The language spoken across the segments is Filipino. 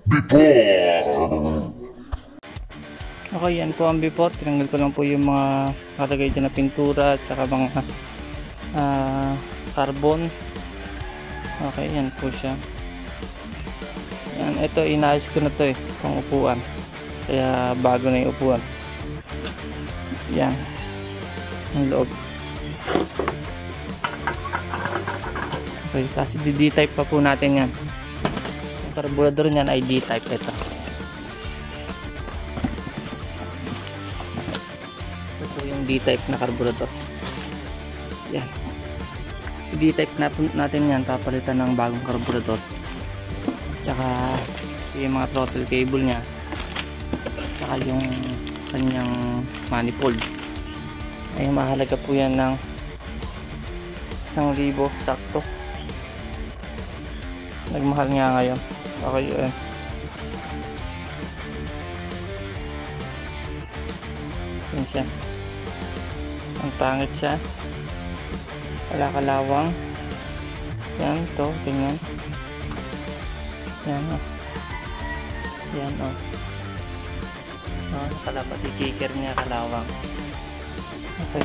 Before. Okay, yan po ang before. Tinanggal ko lang po yung mga kalagay dyan na pintura at saka mga carbon. Okay, yan po siya. Yan, ito inayos ko na to itong upuan. Kaya bago na yung upuan. Yan. Ang loob. Okay, kasi D-type pa po natin yan. Yung carburetor niyan ay D-type ito. Ito yung D-type na carburetor. Yan. D-type na po natin yan. Papalitan ng bagong carburetor. At saka yung mga throttle cable nya. Saka yung kanyang manifold. Ay mahalaga po yan ng 1,000 sakto. Nagmahal nga ngayon. Okay yun. Yan siya. Ang pangit siya. Wala kalawang. Yan to. Ganyan. Yan o. Yan o. Nakalapat yung kicker niya kalawang. Okay.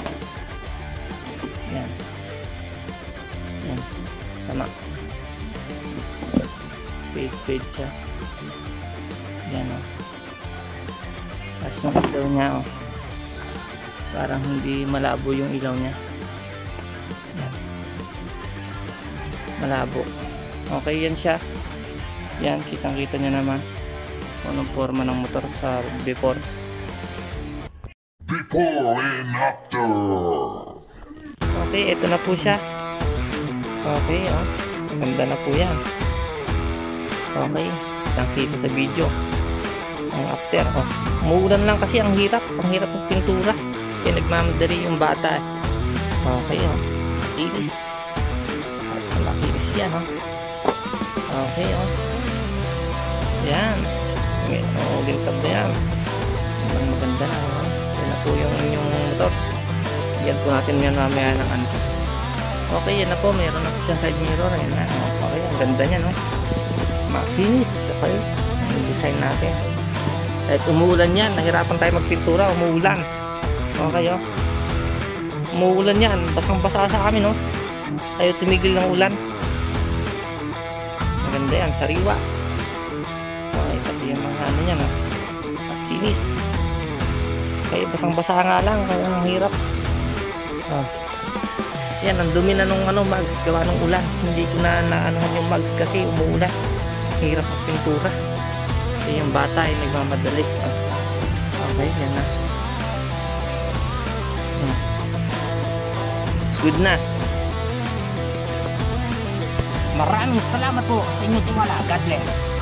Yan. Yan. Sama. Fade siya. Yan o. Tapos yung ilaw niya o. Parang hindi malabo yung ilaw niya. Yan. Malabo. Okay yan siya. Yan. Kitang kita niya naman kung anong forma ng motor sa before. Before and after. Okay. Ito na po siya. Okay o. Maganda na po yan. Okay, nakita sa video ang after. Umuulan lang kasi ang hirap ng pintura. Kaya nagmamadali yung bata. Okay, makinis. Makinis yan. Okay, yan. Gintab na yan. Maganda na. Yan na po yung inyong motor. Yan po natin yan mamaya ng ano. Okay, yan na po. Meron na po siyang side mirror. Yan na. Okay, ang ganda niya, no? Makinis. Okay, ang design natin. Kahit umuulan yan, nahirapan tayo magpintura, umuulan. Okay, umuulan yan, basang basa sa amin, ayaw tumigil ng ulan. Maganda yan, sariwa. Okay, pati yung mga ano yan, makinis. Okay, basang basa nga lang, kaya ang hirap. Yan, ang dumi na nung mags, gawa ng ulan. Hindi ko na anuhan yung mags kasi umuulan. Hirap ang pintura. Kasi yung bata ay nagmamadali. Okay, yan na. Good na. Maraming salamat po sa inyong tiwala. God bless.